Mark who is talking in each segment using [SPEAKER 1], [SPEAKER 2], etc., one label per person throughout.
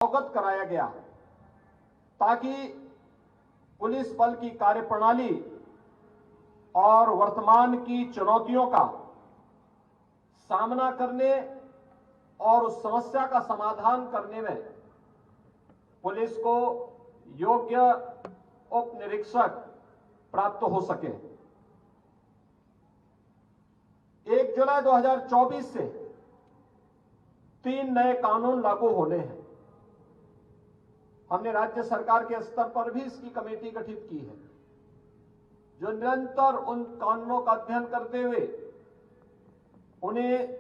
[SPEAKER 1] अवगत कराया गया ताकि पुलिस बल की कार्यप्रणाली और वर्तमान की चुनौतियों का सामना करने और उस समस्या का समाधान करने में पुलिस को योग्य उप निरीक्षक प्राप्त हो सके। 1 जुलाई 2024 से 3 नए कानून लागू होने हैं। हमने राज्य सरकार के स्तर पर भी इसकी कमेटी गठित की है, जो निरंतर उन कानूनों का अध्ययन करते हुए उन्हें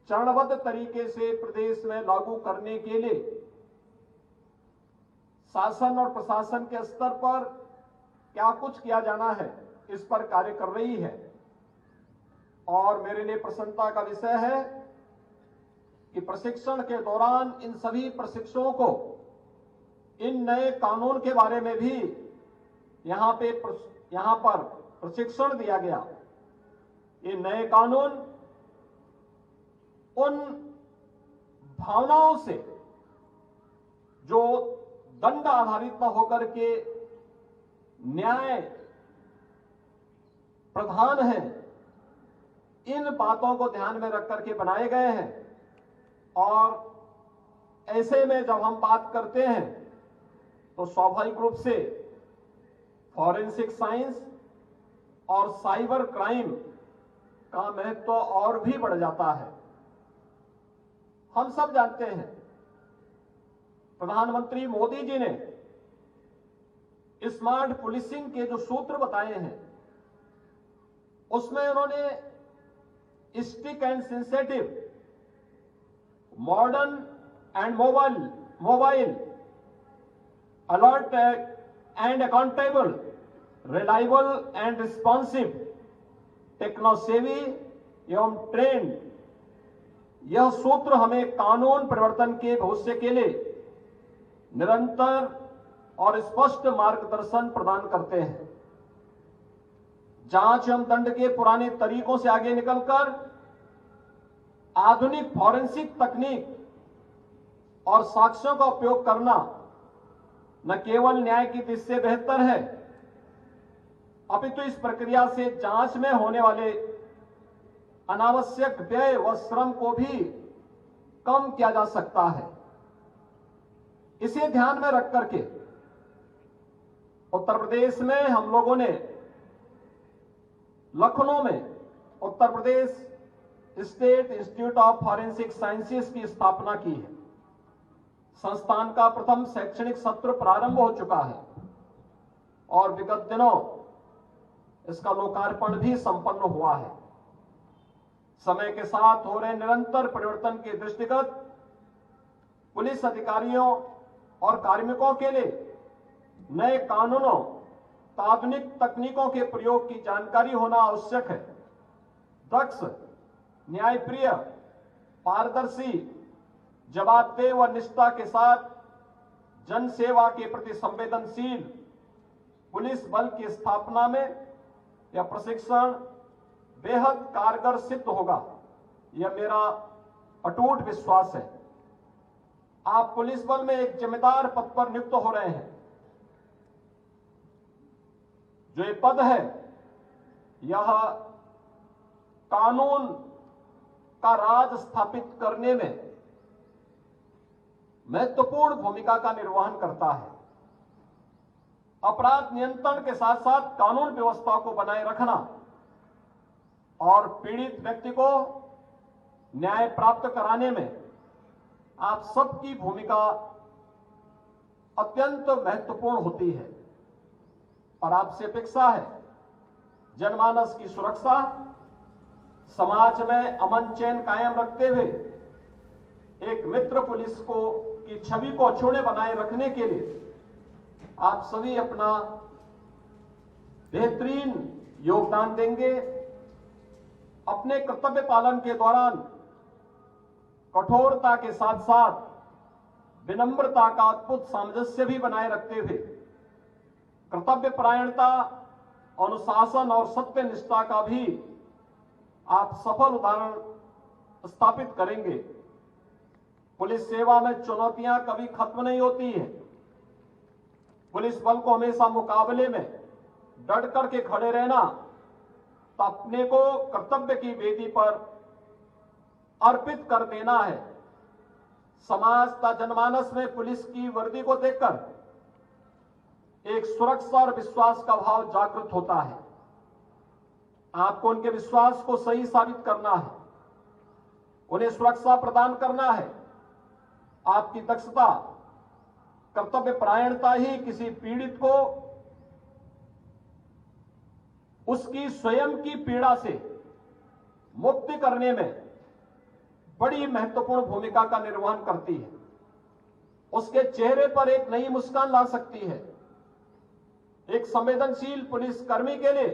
[SPEAKER 1] चरणबद्ध तरीके से प्रदेश में लागू करने के लिए शासन और प्रशासन के स्तर पर क्या कुछ किया जाना है, इस पर कार्य कर रही है। और मेरे लिए प्रसन्नता का विषय है कि प्रशिक्षण के दौरान इन सभी प्रशिक्षुओं को इन नए कानून के बारे में भी यहां पर प्रशिक्षण दिया गया। ये नए कानून उन भावनाओं से जो दंड आधारित न होकर के न्याय प्रधान है, इन बातों को ध्यान में रख करके बनाए गए हैं। और ऐसे में जब हम बात करते हैं तो स्वाभाविक रूप से फॉरेंसिक साइंस और साइबर क्राइम का महत्व और भी बढ़ जाता है। हम सब जानते हैं प्रधानमंत्री मोदी जी ने स्मार्ट पुलिसिंग के जो सूत्र बताए हैं, उसमें उन्होंने strict and sensitive, modern and mobile, alert and accountable, reliable and responsive, techno savvy एवं ट्रेंड, यह सूत्र हमें कानून परिवर्तन के भविष्य के लिए निरंतर और स्पष्ट मार्गदर्शन प्रदान करते हैं। जांच एवं दंड के पुराने तरीकों से आगे निकलकर आधुनिक फॉरेंसिक तकनीक और साक्ष्यों का उपयोग करना न केवल न्याय की दृष्टि से बेहतर है, अपितु इस प्रक्रिया से जांच में होने वाले अनावश्यक व्यय व श्रम को भी कम किया जा सकता है। इसे ध्यान में रख करके उत्तर प्रदेश में हम लोगों ने लखनऊ में Uttar Pradesh state institute of forensic sciences की स्थापना की है। संस्थान का प्रथम शैक्षणिक सत्र प्रारंभ हो चुका है और विगत दिनों इसका लोकार्पण भी संपन्न हुआ है। समय के साथ हो रहे निरंतर परिवर्तन के दृष्टिगत पुलिस अधिकारियों और कार्मिकों के लिए नए कानूनों, आधुनिक तकनीकों के प्रयोग की जानकारी होना आवश्यक है। दक्ष, न्यायप्रिय, पारदर्शी, जवाबदेह व निष्ठा के साथ जन सेवा के प्रति संवेदनशील पुलिस बल की स्थापना में यह प्रशिक्षण बेहद कारगर सिद्ध होगा, यह मेरा अटूट विश्वास है। आप पुलिस बल में एक जिम्मेदार पद पर नियुक्त हो रहे हैं। जो ये पद है, यह कानून का राज स्थापित करने में महत्वपूर्ण भूमिका का निर्वहन करता है। अपराध नियंत्रण के साथ साथ कानून व्यवस्था को बनाए रखना और पीड़ित व्यक्ति को न्याय प्राप्त कराने में आप सबकी भूमिका अत्यंत महत्वपूर्ण होती है। और आपसे अपेक्षा है जनमानस की सुरक्षा, समाज में अमन चैन कायम रखते हुए एक मित्र पुलिस की छवि को अक्षुण्य बनाए रखने के लिए आप सभी अपना बेहतरीन योगदान देंगे। अपने कर्तव्य पालन के दौरान कठोरता के साथ साथ विनम्रता का अद्भुत सामंजस्य भी बनाए रखते हुए कर्तव्य परायणता, अनुशासन और सत्य निष्ठा का भी आप सफल उदाहरण स्थापित करेंगे। पुलिस सेवा में चुनौतियां कभी खत्म नहीं होती है। पुलिस बल को हमेशा मुकाबले में डट करके खड़े रहना, तो अपने को कर्तव्य की वेदी पर अर्पित कर देना है। समाज का जनमानस में पुलिस की वर्दी को देखकर एक सुरक्षा और विश्वास का भाव जागृत होता है। आपको उनके विश्वास को सही साबित करना है, उन्हें सुरक्षा प्रदान करना है। आपकी दक्षता, कर्तव्य परायणता ही किसी पीड़ित को उसकी स्वयं की पीड़ा से मुक्ति करने में बड़ी महत्वपूर्ण भूमिका का निर्वहन करती है। उसके चेहरे पर एक नई मुस्कान ला सकती है। एक संवेदनशील पुलिसकर्मी के लिए